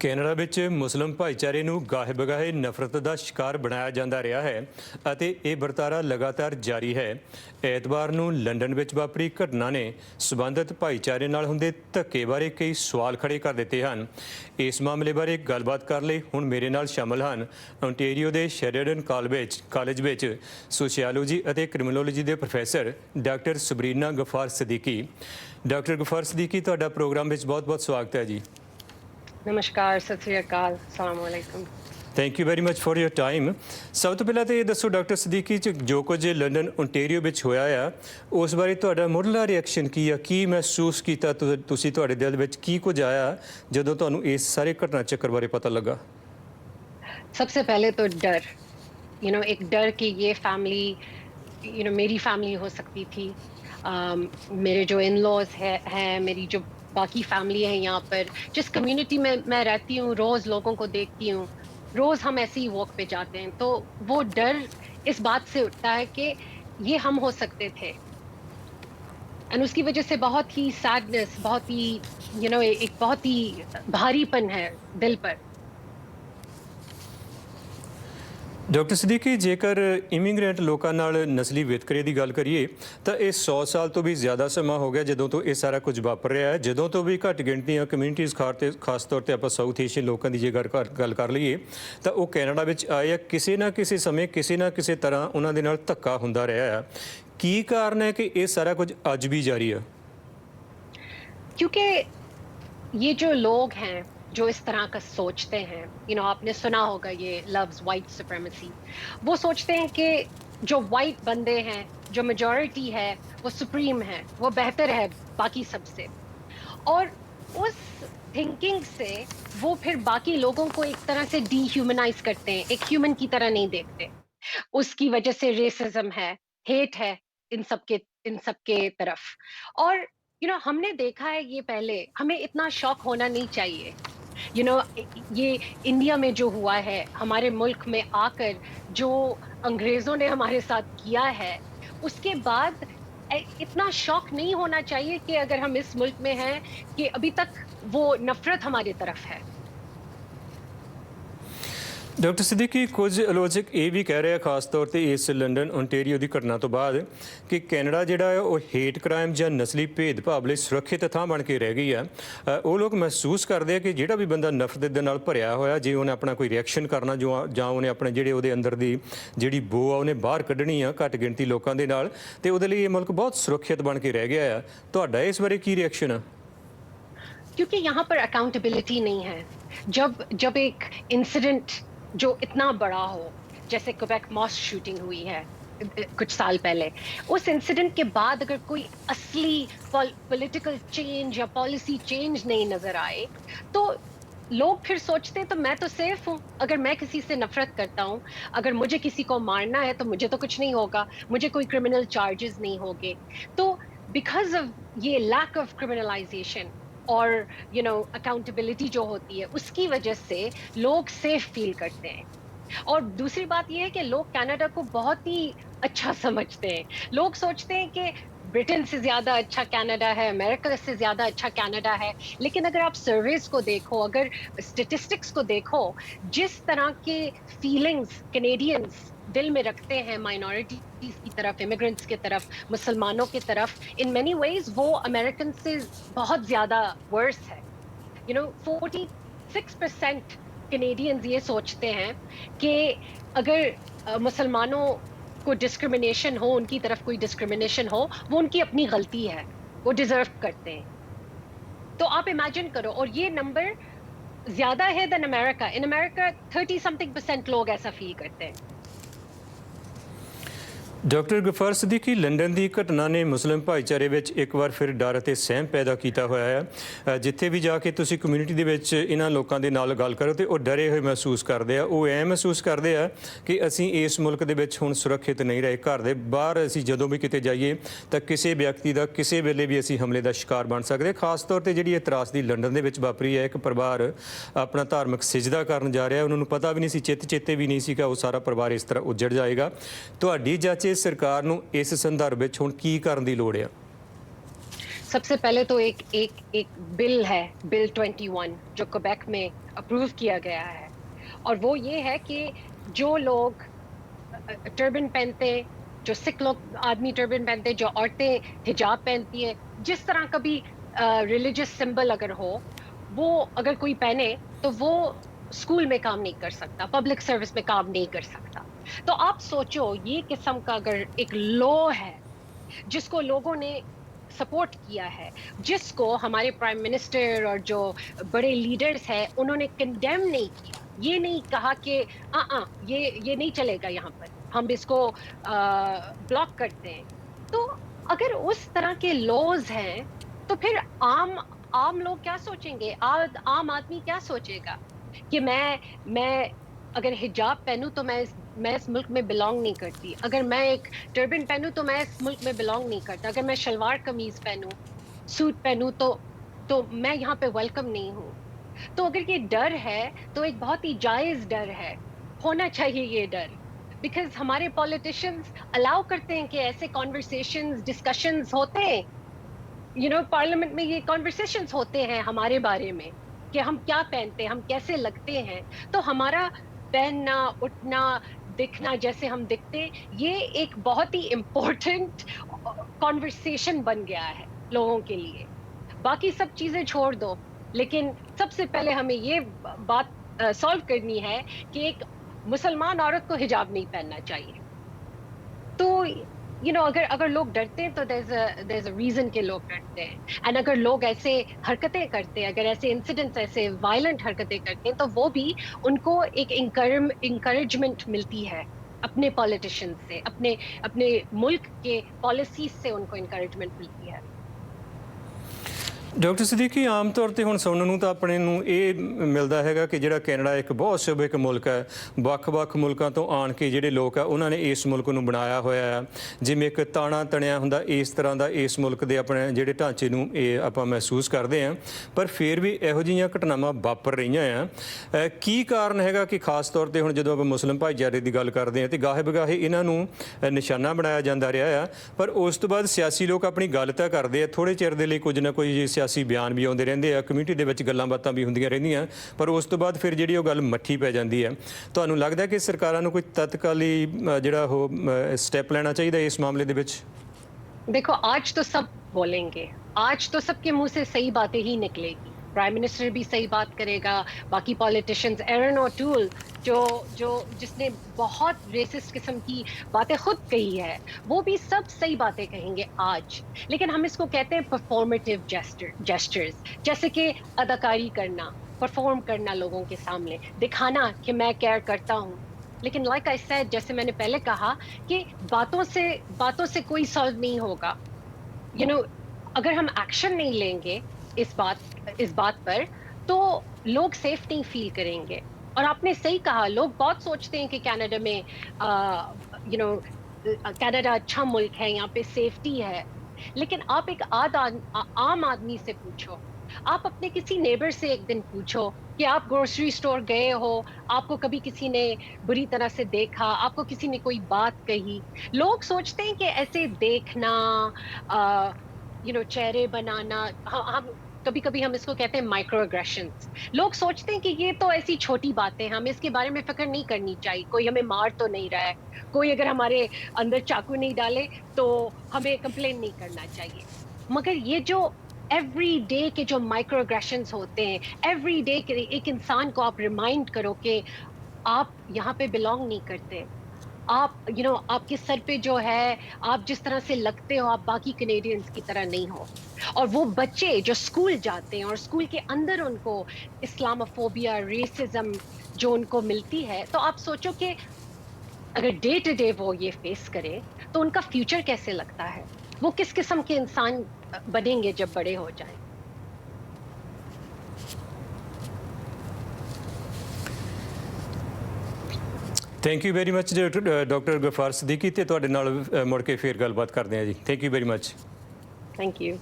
Canada ਵਿੱਚ ਮੁਸਲਿਮ ਭਾਈਚਾਰੇ ਨੂੰ ਗਾਹੇ-ਬਗਾਹੇ ਨਫ਼ਰਤ ਦਾ ਸ਼ਿਕਾਰ ਬਣਾਇਆ ਜਾਂਦਾ ਰਿਹਾ ਹੈ ਅਤੇ ਇਹ ਵਰਤਾਰਾ ਲਗਾਤਾਰ ਜਾਰੀ ਹੈ। ਐਤਵਾਰ ਨੂੰ ਲੰਡਨ ਵਿੱਚ ਵਾਪਰੀ ਘਟਨਾ ਨੇ ਸਬੰਧਤ ਭਾਈਚਾਰੇ ਨਾਲ ਹੁੰਦੇ ਧੱਕੇ ਬਾਰੇ ਕਈ ਸਵਾਲ ਖੜੇ ਕਰ ਦਿੱਤੇ ਹਨ। ਇਸ ਮਾਮਲੇ ਬਾਰੇ ਗੱਲਬਾਤ ਕਰਨ ਲਈ ਹੁਣ ਮੇਰੇ ਨਾਲ ਸ਼ਾਮਲ ਹਨ ਓਨਟਾਰੀਓ ਦੇ ਸ਼ੈਰਿਡਨ ਕਾਲਜ ਵਿੱਚ ਸੋਸ਼ੀਓਲੋਜੀ ਅਤੇ ਕ੍ਰਿਮੀਨੋਲੋਜੀ ਦੇ professor doctor Sabrina Ghaffar Siddiqui. Doctor Ghaffar Siddiqui, ਤੁਹਾਡਾ ਪ੍ਰੋਗਰਾਮ ਵਿੱਚ ਬਹੁਤ-ਬਹੁਤ ਸਵਾਗਤ ਹੈ ਜੀ। नमस्कार, सत श्री अकाल, अस्सलाम वालेकुम। Thank you very much for your time. ਸਭ ਤੋਂ ਪਹਿਲਾਂ ਤਾਂ ਇਹ ਦੱਸੋ ਡਾਕਟਰ ਸਦੀਕੀ, ਜੋ ਕੁਝ ਲੰਡਨ ਓਨਟਾਰੀਓ ਵਿੱਚ ਹੋਇਆ ਆ ਉਸ ਬਾਰੇ ਤੁਹਾਡਾ ਮੁੱਢਲਾ ਰਿਐਕਸ਼ਨ ਕੀ ਆ? ਕੀ ਮਹਿਸੂਸ ਕੀਤਾ ਤੁਸੀਂ? ਤੁਹਾਡੇ ਦਿਲ ਵਿੱਚ ਕੀ ਕੁਝ ਆਇਆ ਜਦੋਂ ਤੁਹਾਨੂੰ ਇਸ ਸਾਰੇ ਘਟਨਾ ਚੱਕਰ ਬਾਰੇ ਪਤਾ ਲੱਗਾ? सबसे पहले तो डर, एक डर कि ये फैमिली मेरी फैमिली हो सकती थी। मेरे जो इन लॉज हैं, मेरी जो बाकी फैमिली है यहाँ पर, जिस कम्युनिटी में मैं रहती हूँ, रोज़ लोगों को देखती हूँ, रोज़ हम ऐसे ही वॉक पे जाते हैं, तो वो डर इस बात से उठता है कि ये हम हो सकते थे। एंड उसकी वजह से बहुत ही सैडनेस, बहुत ही एक बहुत ही भारीपन है दिल पर। ਡਾਕਟਰ ਸਦੀਕੀ, ਜੇਕਰ ਇਮੀਗ੍ਰੈਂਟ ਲੋਕਾਂ ਨਾਲ ਨਸਲੀ ਵਿਤਕਰੇ ਦੀ ਗੱਲ ਕਰੀਏ ਤਾਂ ਇਹ 100 ਸਾਲ ਤੋਂ ਵੀ ਜ਼ਿਆਦਾ ਸਮਾਂ ਹੋ ਗਿਆ ਜਦੋਂ ਤੋਂ ਇਹ ਸਾਰਾ ਕੁਝ ਵਾਪਰ ਰਿਹਾ ਹੈ। ਜਦੋਂ ਤੋਂ ਵੀ ਘੱਟ ਗਿਣਤੀਆਂ ਕਮਿਊਨਿਟੀਜ਼ ਖਾਸ ਤੌਰ 'ਤੇ ਆਪਾਂ ਸਾਊਥ ਏਸ਼ੀਅਨ ਲੋਕਾਂ ਦੀ ਜੇ ਗੱਲ ਕਰ ਲਈਏ ਤਾਂ ਉਹ ਕੈਨੇਡਾ ਵਿੱਚ ਆਏ ਆ। ਕਿਸੇ ਨਾ ਕਿਸੇ ਸਮੇਂ ਕਿਸੇ ਨਾ ਕਿਸੇ ਤਰ੍ਹਾਂ ਉਹਨਾਂ ਦੇ ਨਾਲ ਧੱਕਾ ਹੁੰਦਾ ਰਿਹਾ ਆ। ਕੀ ਕਾਰਨ ਹੈ ਕਿ ਇਹ ਸਾਰਾ ਕੁਝ ਅੱਜ ਵੀ ਜਾਰੀ ਆ? क्योंकि ये जो लोग हैं जो इस तरह का सोचते हैं, आपने सुना होगा ये लफ्ज़ वाइट सुप्रीमेसी। वो सोचते हैं कि जो वाइट बंदे हैं, जो मेजॉरिटी है, वो सुप्रीम है, वो बेहतर है बाकी सबसे। और उस थिंकिंग से वो फिर बाकी लोगों को एक तरह से डीह्यूमनाइज करते हैं, एक ह्यूमन की तरह नहीं देखते। उसकी वजह से रेसिज्म है, हेट है इन सब के तरफ। और हमने देखा है ये पहले, हमें इतना शौक होना नहीं चाहिए। ये इंडिया में जो हुआ है, हमारे मुल्क में आकर जो अंग्रेज़ों ने हमारे साथ किया है, उसके बाद इतना शौक नहीं होना चाहिए कि अगर हम इस मुल्क में हैं कि अभी तक वो नफरत हमारी तरफ है। ਡਾਕਟਰ ਸਦੀਕੀ, ਕੁਝ ਆਲੋਚਕ ਇਹ ਵੀ ਕਹਿ ਰਹੇ ਆ, ਖਾਸ ਤੌਰ 'ਤੇ ਇਸ ਲੰਡਨ ਓਨਟਾਰੀਓ ਦੀ ਘਟਨਾ ਤੋਂ ਬਾਅਦ, ਕਿ ਕੈਨੇਡਾ ਜਿਹੜਾ ਹੈ ਉਹ ਹੇਟ ਕ੍ਰਾਈਮ ਜਾਂ ਨਸਲੀ ਭੇਦਭਾਵ ਲਈ ਸੁਰੱਖਿਅਤ ਥਾਂ ਬਣ ਕੇ ਰਹਿ ਗਈ ਆ। ਉਹ ਲੋਕ ਮਹਿਸੂਸ ਕਰਦੇ ਆ ਕਿ ਜਿਹੜਾ ਵੀ ਬੰਦਾ ਨਫ਼ਰਤ ਦੇ ਨਾਲ ਭਰਿਆ ਹੋਇਆ, ਜੇ ਉਹਨੇ ਆਪਣਾ ਕੋਈ ਰਿਐਕਸ਼ਨ ਕਰਨਾ ਜਾਂ ਉਹਨੇ ਆਪਣੇ ਜਿਹੜੇ ਉਹਦੇ ਅੰਦਰ ਦੀ ਜਿਹੜੀ ਬੋ ਆ ਉਹਨੇ ਬਾਹਰ ਕੱਢਣੀ ਆ ਘੱਟ ਗਿਣਤੀ ਲੋਕਾਂ ਦੇ ਨਾਲ, ਤੇ ਉਹਦੇ ਲਈ ਇਹ ਮੁਲਕ ਬਹੁਤ ਸੁਰੱਖਿਅਤ ਬਣ ਕੇ ਰਹਿ ਗਿਆ ਆ। ਤੁਹਾਡਾ ਇਸ ਬਾਰੇ ਕੀ ਰਿਐਕਸ਼ਨ ਆ? क्योंकि यहाँ पर अकाउंटेबिलिटी नहीं है। जब एक इंसिडेंट जो इतना बड़ा हो, जैसे क्वेबेक मॉस्क शूटिंग हुई है कुछ साल पहले, उस इंसिडेंट के बाद अगर कोई असली पॉलिटिकल चेंज या पॉलिसी चेंज नहीं नजर आए तो लोग फिर सोचते हैं तो मैं तो सेफ हूँ। अगर मैं किसी से नफरत करता हूँ, अगर मुझे किसी को मारना है तो मुझे तो कुछ नहीं होगा, मुझे कोई क्रिमिनल चार्जेस नहीं होंगे। तो बिकॉज ऑफ ये लैक ऑफ क्रिमिनलाइजेशन और अकाउंटेबिलिटी जो होती है, उसकी वजह से लोग सेफ फील करते हैं। और दूसरी बात ये है कि लोग कनाडा को बहुत ही अच्छा समझते हैं। लोग सोचते हैं कि ब्रिटेन से ज़्यादा अच्छा कनाडा है, अमेरिका से ज़्यादा अच्छा कनाडा है। लेकिन अगर आप सर्वेस को देखो, अगर स्टेटिस्टिक्स को देखो, जिस तरह के फीलिंग्स कैनेडियंस दिल में रखते हैं माइनॉरिटीज़ की तरफ, इमिग्रेंट्स की तरफ, मुसलमानों की तरफ, इन मैनी वेज वो अमेरिकन से बहुत ज़्यादा वर्स है। 46% कैनेडियंस ये सोचते हैं कि अगर मुसलमानों को डिस्क्रिमिनेशन हो, उनकी तरफ कोई डिस्क्रिमिनेशन हो, वो उनकी अपनी गलती है, वो डिज़र्व करते हैं। तो आप इमेजिन करो, और ये नंबर ज़्यादा है then America. In America 30-something% लोग ऐसा फील करते हैं। ਡਾਕਟਰ ਗਫਾਰ ਸਦੀਕੀ, ਲੰਡਨ ਦੀ ਘਟਨਾ ਨੇ ਮੁਸਲਿਮ ਭਾਈਚਾਰੇ ਵਿੱਚ ਇੱਕ ਵਾਰ ਫਿਰ ਡਰ ਅਤੇ ਸਹਿਮ ਪੈਦਾ ਕੀਤਾ ਹੋਇਆ ਹੈ। ਜਿੱਥੇ ਵੀ ਜਾ ਕੇ ਤੁਸੀਂ ਕਮਿਊਨਿਟੀ ਦੇ ਵਿੱਚ ਇਹਨਾਂ ਲੋਕਾਂ ਦੇ ਨਾਲ ਗੱਲ ਕਰੋ ਤੇ ਉਹ ਡਰੇ ਹੋਏ ਮਹਿਸੂਸ ਕਰਦੇ ਆ। ਉਹ ਐਂ ਮਹਿਸੂਸ ਕਰਦੇ ਆ ਕਿ ਅਸੀਂ ਇਸ ਮੁਲਕ ਦੇ ਵਿੱਚ ਹੁਣ ਸੁਰੱਖਿਅਤ ਨਹੀਂ ਰਹੇ। ਘਰ ਦੇ ਬਾਹਰ ਅਸੀਂ ਜਦੋਂ ਵੀ ਕਿਤੇ ਜਾਈਏ ਤਾਂ ਕਿਸੇ ਵਿਅਕਤੀ ਦਾ ਕਿਸੇ ਵੇਲੇ ਵੀ ਅਸੀਂ ਹਮਲੇ ਦਾ ਸ਼ਿਕਾਰ ਬਣ ਸਕਦੇ। ਖਾਸ ਤੌਰ 'ਤੇ ਜਿਹੜੀ ਇਹ ਤਰਾਸਦੀ ਲੰਡਨ ਦੇ ਵਿੱਚ ਵਾਪਰੀ ਹੈ, ਇੱਕ ਪਰਿਵਾਰ ਆਪਣਾ ਧਾਰਮਿਕ ਸਿਜਦਾ ਕਰਨ ਜਾ ਰਿਹਾ, ਉਹਨਾਂ ਨੂੰ ਪਤਾ ਵੀ ਨਹੀਂ ਸੀ, ਚੇਤੇ ਵੀ ਨਹੀਂ ਸੀਗਾ ਉਹ ਸਾਰਾ ਪਰਿਵਾਰ ਇਸ ਤਰ੍ਹਾਂ ਉੱਜੜ ਜਾਏਗਾ। ਤੁਹਾਡੀ ਜਾਚੇ ਸਰਕਾਰ ਨੂੰ ਇਸ ਸੰਦਰਭ ਵਿੱਚ ਹੁਣ ਕੀ ਕਰਨ ਦੀ ਲੋੜ ਆ? सबसे पहले तो एक बिल है, बिल 21, जो क्वेबेक में अप्रूव किया गया है, और वो ये है कि जो लोग टर्बन पहनते, जो सिख लोग आदमी टर्बन पहनते, जो औरतें हिजाब पहनती है, जिस तरह का भी रिलीजियस सिंबल अगर हो, वो अगर कोई पहने तो वो स्कूल में काम नहीं कर सकता, पब्लिक सर्विस में काम नहीं कर सकता। तो आप सोचो, ये किस्म का अगर एक लॉ है जिसको लोगों ने सपोर्ट किया है, जिसको हमारे प्राइम मिनिस्टर और जो बड़े लीडर्स हैं उन्होंने कंडेम नहीं किया, ये नहीं कहा कि ये नहीं चलेगा, यहाँ पर हम इसको ब्लॉक करते हैं। तो अगर उस तरह के लॉज हैं तो फिर आम लोग क्या सोचेंगे, आम आदमी क्या सोचेगा कि मैं अगर हिजाब पहनूं तो मैं इस मुल्क में बिलोंग नहीं करती, अगर मैं एक टर्बन पहनूं तो मैं इस मुल्क में बिलोंग नहीं करता, अगर मैं शलवार कमीज पहनूं, सूट पहनूं तो मैं यहाँ पे वेलकम नहीं हूँ। तो अगर ये डर है तो एक बहुत ही जायज डर है, होना चाहिए ये डर, बिकॉज हमारे पॉलिटिशियंस अलाउ करते हैं कि ऐसे कॉन्वर्सेशंस, डिस्कशंस होते हैं, पार्लियामेंट में ये कॉन्वर्सेशंस होते हैं हमारे बारे में कि हम क्या पहनते हैं, हम कैसे लगते हैं। तो हमारा पहनना, उठना, दिखना जैसे हम दिखते, ये एक बहुत ही इम्पोर्टेंट कॉन्वर्सेशन बन गया है लोगों के लिए। बाकी सब चीजें छोड़ दो, लेकिन सबसे पहले हमें ये बात सॉल्व करनी है कि एक मुसलमान औरत को हिजाब नहीं पहनना चाहिए। तो अगर लोग डरते हैं तो there's a reason के लोग डरते हैं, एंड अगर लोग ऐसे हरकतें करते हैं, अगर ऐसे इंसिडेंट्स, ऐसे वायलेंट हरकतें करते हैं, तो वो भी उनको एक इंकरेजमेंट मिलती है अपने पॉलिटिशियंस से, अपने मुल्क के पॉलिसीज से उनको इंकरेजमेंट मिलती है। ਡਾਕਟਰ ਸਦੀਕੀ, ਆਮ ਤੌਰ ਤੇ ਹੁਣ ਸੁਣਨ ਨੂੰ ਤਾਂ ਆਪਣੇ ਨੂੰ ਇਹ ਮਿਲਦਾ ਹੈਗਾ ਕਿ ਜਿਹੜਾ ਕੈਨੇਡਾ ਇੱਕ ਬਹੁਤ ਸਭਿਅਕ ਮੁਲਕ ਹੈ, ਵੱਖ-ਵੱਖ ਮੁਲਕਾਂ ਤੋਂ ਆਣ ਕੇ ਜਿਹੜੇ ਲੋਕ ਆ ਉਹਨਾਂ ਨੇ ਇਸ ਮੁਲਕ ਨੂੰ ਬਣਾਇਆ ਹੋਇਆ ਆ, ਜਿਵੇਂ ਇੱਕ ਤਾਣਾ ਤਣਿਆ ਹੁੰਦਾ ਇਸ ਤਰ੍ਹਾਂ ਦਾ ਇਸ ਮੁਲਕ ਦੇ ਆਪਣੇ ਜਿਹੜੇ ਢਾਂਚੇ ਨੂੰ ਇਹ ਆਪਾਂ ਮਹਿਸੂਸ ਕਰਦੇ ਹਾਂ। ਪਰ ਫਿਰ ਵੀ ਇਹੋ ਜਿਹੀਆਂ ਘਟਨਾਵਾਂ ਵਾਪਰ ਰਹੀਆਂ ਆ। ਕੀ ਕਾਰਨ ਹੈਗਾ ਕਿ ਖਾਸ ਤੌਰ ਤੇ ਹੁਣ ਜਦੋਂ ਆਪਾਂ ਮੁਸਲਿਮ ਭਾਈਚਾਰੇ ਦੀ ਗੱਲ ਕਰਦੇ ਹਾਂ ਤੇ ਗਾਹੇ ਬਗਾਹੇ ਇਹਨਾਂ ਨੂੰ ਨਿਸ਼ਾਨਾ ਬਣਾਇਆ ਜਾਂਦਾ ਰਿਹਾ ਆ, ਪਰ ਉਸ ਤੋਂ ਬਾਅਦ ਸਿਆਸੀ ਲੋਕ ਆਪਣੀ ਗੱਲ ਤਾਂ ਕਰਦੇ ਆ, ਥੋੜ੍ਹੇ ਚਿਰ ਦੇ ਲਈ ਕੁਝ ਨਾ ਕੁਝ ਸਿਆਸੀ ਬਿਆਨ ਵੀ ਆਉਂਦੇ ਰਹਿੰਦੇ ਆ, ਕਮਿਊਨਿਟੀ ਦੇ ਵਿੱਚ ਗੱਲਾਂ ਬਾਤਾਂ ਵੀ ਹੁੰਦੀਆਂ ਰਹਿੰਦੀਆਂ, ਪਰ ਉਸ ਤੋਂ ਬਾਅਦ ਫਿਰ ਜਿਹੜੀ ਉਹ ਗੱਲ ਮੱਠੀ ਪੈ ਜਾਂਦੀ ਹੈ। ਤੁਹਾਨੂੰ ਲੱਗਦਾ ਕਿ ਸਰਕਾਰਾਂ ਨੂੰ ਕੋਈ ਤਤਕਾਲੀ ਜਿਹੜਾ ਉਹ ਸਟੈਪ ਲੈਣਾ ਚਾਹੀਦਾ ਇਸ ਮਾਮਲੇ ਦੇ ਵਿੱਚ? देखो, आज तो सब बोलेंगे, आज तो सबके मुंह से सही बातें ही निकलेगी, प्राइम मिनिस्टर भी सही बात करेगा, बाकी पॉलिटिशियंस, एरन ओटूल जिसने बहुत रेसिस्ट किस्म की बातें खुद कही है, वो भी सब सही बातें कहेंगे आज। लेकिन हम इसको कहते हैं परफॉर्मेटिव जेस्चर्स, जैसे कि अदाकारी करना, परफॉर्म करना, लोगों के सामने दिखाना कि मैं केयर करता हूँ। लेकिन लाइक आई सेड, जैसे मैंने पहले कहा कि बातों से कोई सॉल्व नहीं होगा। अगर हम एक्शन नहीं लेंगे इस बात पर, तो लोग सेफ नहीं फील करेंगे। और आपने सही कहा, लोग बहुत सोचते हैं कि कनाडा में कनाडा अच्छा मुल्क है, यहाँ पे सेफ्टी है, लेकिन आप एक आम आदमी से पूछो, आप अपने किसी नेबर से एक दिन पूछो कि आप ग्रोसरी स्टोर गए हो, आपको कभी किसी ने बुरी तरह से देखा, आपको किसी ने कोई बात कही। लोग सोचते हैं कि ऐसे देखना, चेहरे बनाना, हम कभी हम इसको कहते हैं माइक्रो एग्रेशंस। लोग सोचते हैं कि ये तो ऐसी छोटी बातें, हमें इसके बारे में फिक्र नहीं करनी चाहिए, कोई हमें मार तो नहीं रहा है, कोई अगर हमारे अंदर चाकू नहीं डाले तो हमें कंप्लेन नहीं करना चाहिए। मगर ये जो एवरी डे के जो माइक्रो एग्रेशंस होते हैं, एवरी डे के एक इंसान को आप रिमाइंड करो कि आप यहाँ पे बिलोंग नहीं करते, आप आपके सर पे जो है, आप जिस तरह से लगते हो, आप बाकी कैनेडियंस की तरह नहीं हो। और वो बच्चे जो स्कूल जाते हैं और स्कूल के अंदर उनको इस्लामोफोबिया, रेसिज्म जो उनको मिलती है, तो आप सोचो कि अगर डे टू डे वो ये फेस करें तो उनका फ्यूचर कैसे लगता है, वो किस किस्म के इंसान बनेंगे जब बड़े हो जाएं। Thank you very much doctor Ghaffar Siddiqui, ਤੇ ਤੁਹਾਡੇ ਨਾਲ ਮੁੜ ਕੇ ਫੇਰ ਗੱਲਬਾਤ ਕਰਦੇ ਹਾਂ ਜੀ। Thank you very much. Thank you.